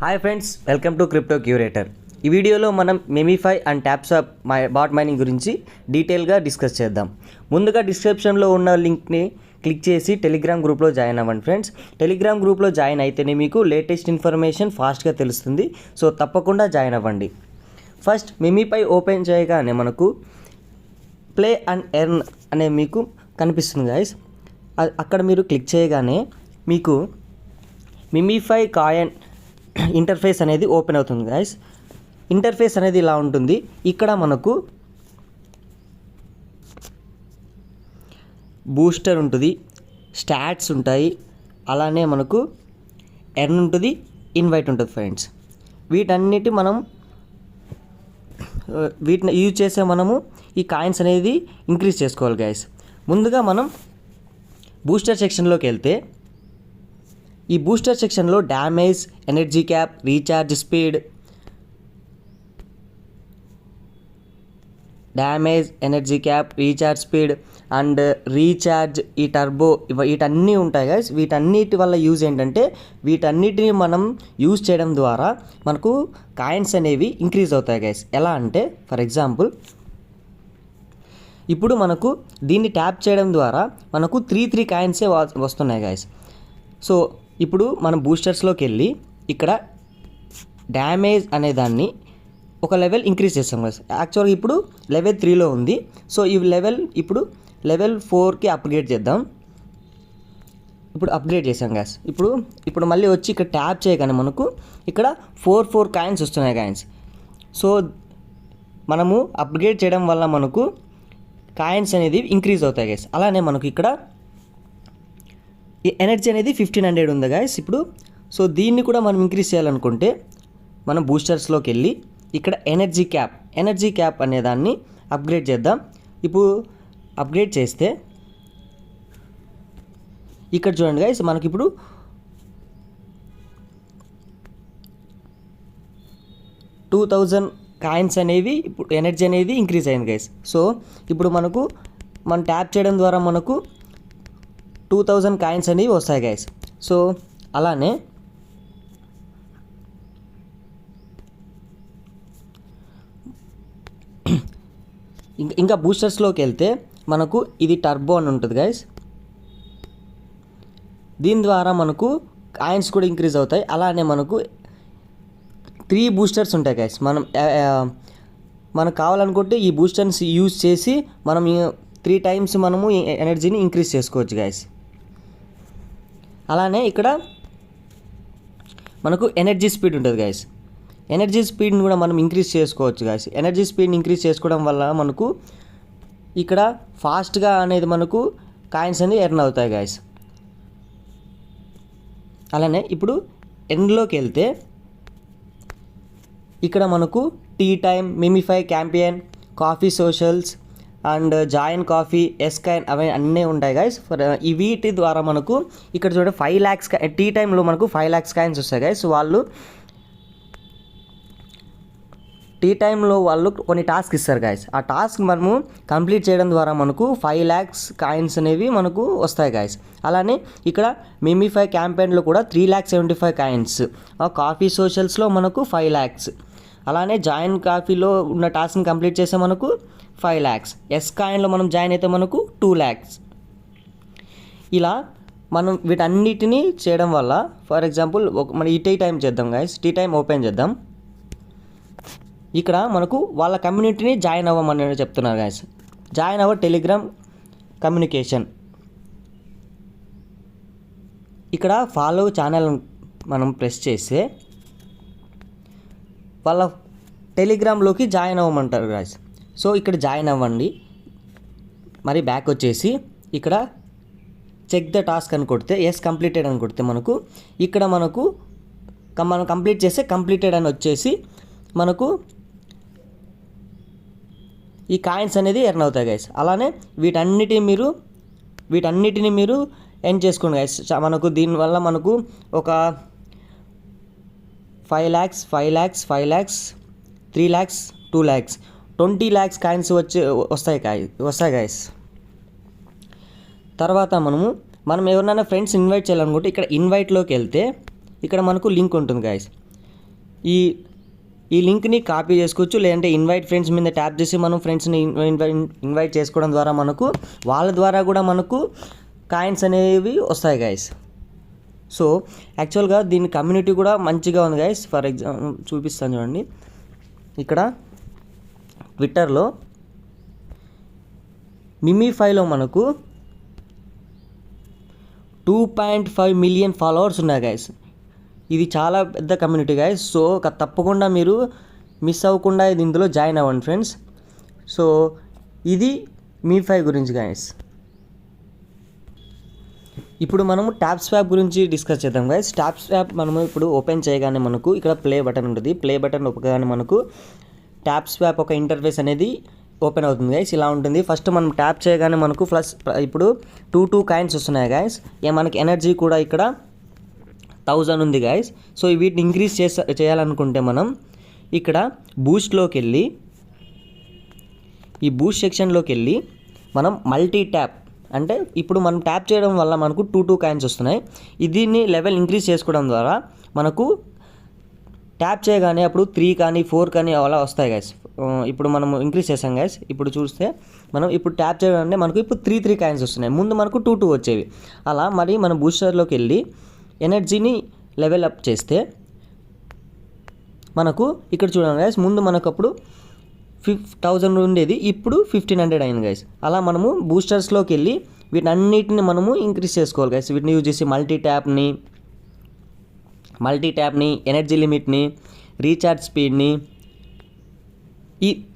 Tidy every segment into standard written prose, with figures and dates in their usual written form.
Hi friends, welcome to crypto curator. ఈ వీడియోలో మనం మెమీఫై అండ్ ట్యాప్సాప్ బాట్ మైనింగ్ గురించి డీటెయిల్గా డిస్కస్ చేద్దాం. ముందుగా డిస్క్రిప్షన్లో ఉన్న లింక్ని క్లిక్ చేసి టెలిగ్రామ్ గ్రూప్లో జాయిన్ అవ్వండి ఫ్రెండ్స్. టెలిగ్రామ్ గ్రూప్లో జాయిన్ అయితేనే మీకు లేటెస్ట్ ఇన్ఫర్మేషన్ ఫాస్ట్గా తెలుస్తుంది. సో తప్పకుండా జాయిన్ అవ్వండి. ఫస్ట్ మెమీఫై ఓపెన్ చేయగానే మనకు ప్లే అండ్ ఎర్న్ అనే మీకు కనిపిస్తుంది గైస్. అక్కడ మీరు క్లిక్ చేయగానే మీకు మెమీఫై కాయిన్ ఇంటర్ఫేస్ అనేది ఓపెన్ అవుతుంది గైస్. ఇంటర్ఫేస్ అనేది ఇలా ఉంటుంది. ఇక్కడ మనకు బూస్టర్ ఉంటుంది, స్టాట్స్ ఉంటాయి, అలానే మనకు ఎర్న్ ఉంటుంది, ఇన్వైట్ ఉంటుంది ఫ్రెండ్స్. వీటిని యూజ్ చేసే మనము ఈ కాయిన్స్ అనేది ఇంక్రీజ్ చేసుకోవాలి గైస్. ముందుగా మనం బూస్టర్ సెక్షన్లోకి వెళ్తే ఈ బూస్టర్ సెక్షన్లో damage, energy cap, recharge speed, and recharge, ఈ టర్బో, వీటన్నీ ఉంటాయి గైస్. వీటన్నిటి వల్ల యూజ్ ఏంటంటే వీటన్నిటిని మనం యూజ్ చేయడం ద్వారా మనకు కాయిన్స్ అనేవి ఇంక్రీజ్ అవుతాయి గైస్. ఎలా అంటే ఫర్ ఎగ్జాంపుల్ ఇప్పుడు మనకు దీన్ని ట్యాప్ చేయడం ద్వారా మనకు త్రీ కాయిన్సే వస్తున్నాయి గైస్. సో ఇప్పుడు మనం బూస్టర్స్లోకి వెళ్ళి ఇక్కడ డ్యామేజ్ అనే దాన్ని ఒక లెవెల్ ఇంక్రీజ్ చేస్తాం గైస్. యాక్చువల్గా ఇప్పుడు లెవెల్ 3లో ఉంది. సో ఈ ఇప్పుడు లెవెల్ 4కి అప్గ్రేడ్ చేద్దాం. ఇప్పుడు అప్గ్రేడ్ చేసాం గైస్. ఇప్పుడు మళ్ళీ వచ్చి ఇక్కడ ట్యాప్ చేయగానే మనకు ఇక్కడ 4 కాయిన్స్ వస్తున్నాయి కాయిన్స్. సో మనము అప్గ్రేడ్ చేయడం వల్ల మనకు కాయిన్స్ అనేది ఇంక్రీజ్ అవుతాయి గైస్. అలానే మనకు ఇక్కడ ఈ ఎనర్జీ అనేది 1500 ఉంది గైస్ ఇప్పుడు. సో దీన్ని కూడా మనం ఇంక్రీజ్ చేయాలనుకుంటే మనం బూస్టర్స్లోకి వెళ్ళి ఇక్కడ ఎనర్జీ క్యాప్ అనే దాన్ని అప్గ్రేడ్ చేద్దాం. ఇప్పుడు అప్గ్రేడ్ చేస్తే ఇక్కడ చూడండి గైస్, మనకి ఇప్పుడు 2000 కాయిన్స్ అనేవి ఇప్పుడు ఎనర్జీ అనేది ఇంక్రీజ్ అయింది గైస్. సో ఇప్పుడు మనం ట్యాప్ చేయడం ద్వారా మనకు 2000 కాయిన్స్ అనేవి వస్తాయి గైస్. సో అలానే ఇంకా బూస్టర్స్లోకి వెళ్తే మనకు ఇది టర్బో అని ఉంటుంది గైస్. దీని ద్వారా మనకు కాయిన్స్ కూడా ఇంక్రీజ్ అవుతాయి. అలానే మనకు 3 బూస్టర్స్ ఉంటాయి గైస్. మనకు కావాలనుకుంటే ఈ బూస్టర్స్ యూజ్ చేసి మనం 3 టైమ్స్ మనము ఎనర్జీని ఇంక్రీజ్ చేసుకోవచ్చు గైస్. అలానే ఇక్కడ మనకు ఎనర్జీ స్పీడ్ ఉంటుంది గైస్. ఎనర్జీ స్పీడ్ని కూడా మనం ఇంక్రీజ్ చేసుకోవచ్చు గైస్. ఎనర్జీ స్పీడ్ని ఇంక్రీజ్ చేసుకోవడం వల్ల మనకు ఇక్కడ ఫాస్ట్గా అనేది మనకు కాయిన్స్ అనేవి ఎర్న్ అవుతాయి గైస్. అలానే ఇప్పుడు ఎండ్లోకి వెళ్తే ఇక్కడ మనకు టీ టైమ్, మెమీఫై క్యాంపియన్, coffee socials and join coffee, ఎస్కైన్ అవి అన్నీ ఉంటాయి గైస్. ఈ వీటి ద్వారా మనకు ఇక్కడ చూడండి 5 lakhs టీ టైంలో మనకు 5 lakhs కాయిన్స్ వస్తాయి గైస్. వాళ్ళు టీ టైంలో కొన్ని టాస్క్ ఇస్తారు గైస్. ఆ టాస్క్ మనము కంప్లీట్ చేయడం ద్వారా మనకు 5 lakhs కాయిన్స్ అనేవి మనకు వస్తాయి గైస్. అలానే ఇక్కడ మెమీఫై క్యాంపెయిన్లో కూడా 3,75,000 కాయిన్స్, కాఫీ సోషల్స్లో మనకు 5 lakhs, అలానే జాయిన్ కాఫీలో ఉన్న టాస్క్ని కంప్లీట్ చేస్తే మనకు 5 lakhs, ఎస్కాయిన్లో మనం జాయిన్ అయితే మనకు 2 lakhs. ఇలా మనం వీటన్నిటిని చేయడం వల్ల ఫర్ ఎగ్జాంపుల్ మన ఈ టీ టైం చేద్దాం గైస్. టీ టైం ఓపెన్ చేద్దాం. ఇక్కడ మనకు వాళ్ళ కమ్యూనిటీని జాయిన్ అవ్వమని చెప్తున్నారు గైస్. జాయిన్ అవ్వ టెలిగ్రామ్ కమ్యూనికేషన్. ఇక్కడ ఫాలో ఛానల్ మనం ప్రెస్ చేస్తే వాళ్ళ టెలిగ్రామ్లోకి జాయిన్ అవ్వమంటారు గైస్. సో ఇక్కడ జాయిన్ అవ్వండి. మరి బ్యాక్ వచ్చేసి ఇక్కడ చెక్ ద టాస్క్ అని కొడితే ఎస్ కంప్లీటెడ్ అని కొడితే మనకు ఇక్కడ మనం కంప్లీట్ చేస్తే కంప్లీటెడ్ అని వచ్చేసి మనకు ఈ కాయిన్స్ అనేది ఎర్న్ అవుతాయి గైస్. అలానే వీటన్నిటిని మీరు ఎర్న్ చేసుకోండి గైస్. మనకు దీనివల్ల మనకు ఒక 5 lakhs, 3 lakhs, 2 lakhs, 20 lakhs coins వస్తాయి గైస్. తర్వాత మనం ఎవరినైనా ఫ్రెండ్స్ ఇన్వైట్ చేయాలనుకుంటే ఇక్కడ ఇన్వైట్లోకి వెళ్తే ఇక్కడ మనకు లింక్ ఉంటుంది గైస్. ఈ ఈ లింక్ని కాపీ చేసుకోవచ్చు, లేదంటే ఇన్వైట్ ఫ్రెండ్స్ మీద ట్యాప్ చేసి మనం ఫ్రెండ్స్ని ఇన్వైట్ చేసుకోవడం ద్వారా మనకు వాళ్ళ ద్వారా కూడా మనకు కాయిన్స్ అనేవి వస్తాయి గైస్. సో యాక్చువల్గా దీని కమ్యూనిటీ కూడా మంచిగా ఉంది గైస్. ఫర్ ఎగ్జాంపుల్ చూపిస్తాను చూడండి. ఇక్కడ ట్విట్టర్లో మిమీఫైలో మనకు 2.5 మిలియన్ ఫాలోవర్స్ ఉన్నాయి గైస్. ఇది చాలా పెద్ద కమ్యూనిటీ గైస్. సో తప్పకుండా మీరు మిస్ అవ్వకుండా ఇది ఇందులో జాయిన్ అవ్వండి ఫ్రెండ్స్. సో ఇది మిమీఫై గురించి గైస్. ఇప్పుడు మనము ట్యాప్ స్వాప్ గురించి డిస్కస్ చేద్దాం గైస్. ట్యాప్ స్వాప్ మనము ఇప్పుడు ఓపెన్ చేయగానే మనకు ఇక్కడ ప్లే బటన్ ఉంటుంది. ప్లే బటన్ నొక్కగానే మనకు ట్యాప్ స్వాప్ ఒక ఇంటర్ఫేస్ అనేది ఓపెన్ అవుతుంది గైస్. ఇలా ఉంటుంది. ఫస్ట్ మనం ట్యాప్ చేయగానే మనకు ఇప్పుడు 2 కాయిన్స్ వస్తున్నాయి గైస్. మనకి ఎనర్జీ కూడా ఇక్కడ 1000 ఉంది గైస్. సో వీటిని ఇంక్రీజ్ చేయాలనుకుంటే మనం ఇక్కడ బూస్ట్లోకి వెళ్ళి ఈ బూస్ట్ సెక్షన్లోకి వెళ్ళి మనం మల్టీ ట్యాప్ అంటే ఇప్పుడు మనం ట్యాప్ చేయడం వల్ల మనకు 2 కాయిన్స్ వస్తున్నాయి. దీన్ని లెవెల్ ఇంక్రీజ్ చేసుకోవడం ద్వారా మనకు ట్యాప్ చేయగానే అప్పుడు 3 కానీ 4 కానీ అలా వస్తాయి గైస్. ఇప్పుడు మనం ఇంక్రీజ్ చేసాం గైస్. ఇప్పుడు చూస్తే మనం ఇప్పుడు ట్యాప్ చేయగానే మనకు ఇప్పుడు 3 కాయిన్స్ వస్తున్నాయి. ముందు మనకు 2 వచ్చేవి. అలా మరి మనం బూస్టర్లోకి వెళ్ళి ఎనర్జీని లెవెల్ అప్ చేస్తే మనకు ఇక్కడ చూడండి గైస్, ముందు మనకు అప్పుడు 1000 ఉండేది, ఇప్పుడు 1500 అయింది గైస్. అలా మనము బూస్టర్స్లోకి వెళ్ళి వీటిని అన్నిటిని మనము ఇంక్రీజ్ చేసుకోవాలి గైస్. వీటిని యూజ్ చేసి మల్టీ ట్యాప్ని ఎనర్జీ లిమిట్ని, రీఛార్జ్ స్పీడ్ని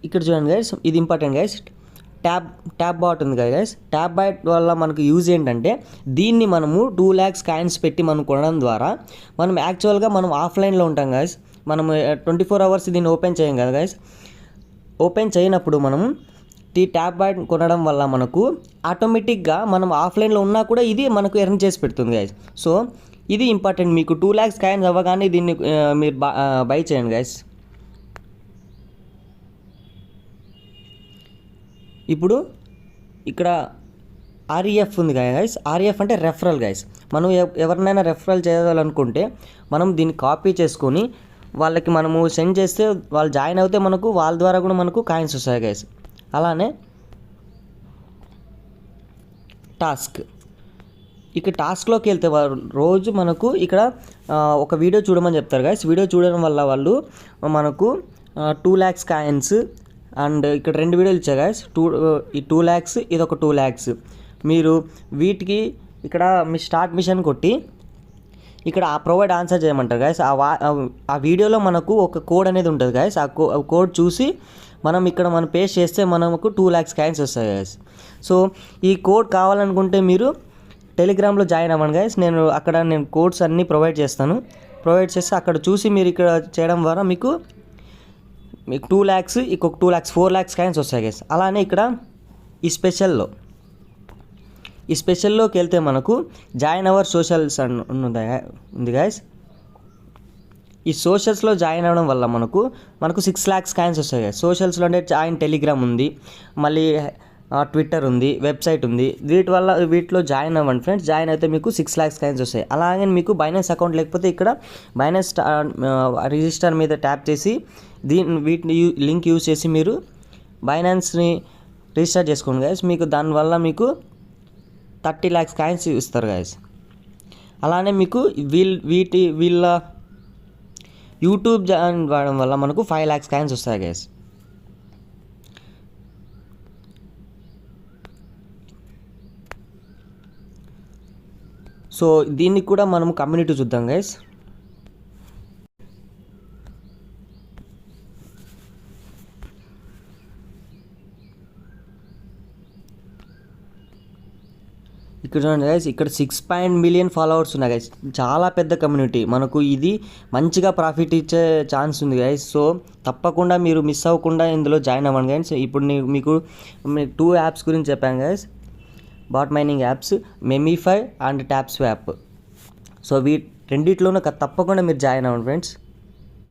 ఇక్కడ చూడండి గైస్. ఇది ఇంపార్టెంట్ గైస్. ట్యాప్ బాట్ ఉంది కదా గైస్. ట్యాప్ బాట్ వల్ల మనకు యూజ్ ఏంటంటే దీన్ని మనము 2 lakhs కాయిన్స్ పెట్టి మనం కొనడం ద్వారా మనం యాక్చువల్గా మనం ఆఫ్లైన్లో ఉంటాం గైస్. మనం 24 hours దీన్ని ఓపెన్ చేయం కదా గైస్. ఓపెన్ చేయనప్పుడు మనం ఈ ట్యాప్ బాట్ కొనడం వల్ల మనకు ఆటోమేటిక్గా మనం ఆఫ్లైన్లో ఉన్నా కూడా ఇది మనకు ఎర్న్ చేసి పెడుతుంది గైస్. సో ఇది ఇంపార్టెంట్. మీకు 2 lakhs కాయిన్స్ అవ్వగానే దీన్ని మీరు బై చేయండి గైస్. ఇప్పుడు ఇక్కడ ఆర్ఈఎఫ్ ఉంది కదా గైస్. ఆర్ఈఎఫ్ అంటే రెఫరల్ గైస్. మనం ఎవరినైనా రెఫరల్ చేయాలనుకుంటే మనం దీన్ని కాపీ చేసుకొని వాళ్ళకి మనము సెండ్ చేస్తే వాళ్ళు జాయిన్ అవుతే మనకు వాళ్ళ ద్వారా కూడా మనకు కాయిన్స్ వస్తాయి గైస్. అలానే ఇక్కడ టాస్క్లోకి వెళ్తే రోజు మనకు ఇక్కడ ఒక వీడియో చూడమని చెప్తారు గైస్. వీడియో చూడడం వల్ల వాళ్ళు మనకు 2 lakhs కాయిన్స్ అండ్ ఇక్కడ 2 వీడియోలు ఇచ్చా గైస్. ఈ 2 lakhs, ఇది ఒక 2 lakhs. మీరు వీటికి ఇక్కడ మీ స్టార్ట్ మిషన్ కొట్టి ఇక్కడ ప్రొవైడ్ ఆన్సర్ చేయమంటారు గైస్. ఆ వీడియోలో మనకు ఒక కోడ్ అనేది ఉంటుంది గైస్. ఆ కోడ్ చూసి మనం ఇక్కడ పేస్ట్ చేస్తే మనకు 2 lakhs కాయిన్స్ వస్తాయి గైస్. సో ఈ కోడ్ కావాలనుకుంటే మీరు టెలిగ్రామ్లో జాయిన్ అవ్వండి గైస్. నేను కోడ్స్ అన్నీ ప్రొవైడ్ చేస్తే అక్కడ చూసి మీరు ఇక్కడ చేయడం ద్వారా మీకు 2 lakhs, ఇంకొక 2 lakhs 4 lakhs కాయిన్స్ వస్తాయి గైస్. అలానే ఇక్కడ ఈ స్పెషల్లోకి వెళ్తే మనకు జాయిన్ అవర్ సోషల్స్ ఉంది గైస్. ఈ సోషల్స్లో జాయిన్ అవ్వడం వల్ల మనకు 6 lakhs కాయిన్స్ వస్తాయి గైస్. సోషల్స్లో అంటే టెలిగ్రామ్ ఉంది, మళ్ళీ ట్విట్టర్ ఉంది, వెబ్సైట్ ఉంది. వీటిలో జాయిన్ అవ్వండి ఫ్రెండ్స్. జాయిన్ అయితే మీకు 6 lakhs కాయిన్స్ వస్తాయి. అలాగే మీకు బైనాన్స్ అకౌంట్ లేకపోతే ఇక్కడ బైనాన్స్ రిజిస్టర్ మీద ట్యాప్ చేసి వీటిని లింక్ యూజ్ చేసి మీరు బైనాన్స్ని రిజిస్టర్ చేసుకోండి గైస్. మీకు దానివల్ల మీకు 30 lakhs కాయిన్స్ ఇస్తారు గైస్. అలానే మీకు వీళ్ళ యూట్యూబ్ జాయిన్ అవ్వడం వల్ల మనకు 5 lakhs కాయిన్స్ వస్తాయి గైస్. సో దీనికి కూడా మనము కమ్యూనిటీ చూద్దాం గైస్. ఇక్కడ చూడండి గైస్, ఇక్కడ 6 మిలియన్ ఫాలోవర్స్ ఉన్నాయి గైస్. చాలా పెద్ద కమ్యూనిటీ. మనకు ఇది మంచిగా ప్రాఫిట్ ఇచ్చే ఛాన్స్ ఉంది గైస్. సో తప్పకుండా మీరు మిస్ అవ్వకుండా ఇందులో జాయిన్ అవ్వండి గైస్. ఇప్పుడు మీకు 2 యాప్స్ గురించి చెప్పాను guys. Bot mining apps Memefi and tap swap. So రెండిట్లోనూ తప్పకుండా మీరు జాయిన్ అవ్వండి ఫ్రెండ్స్.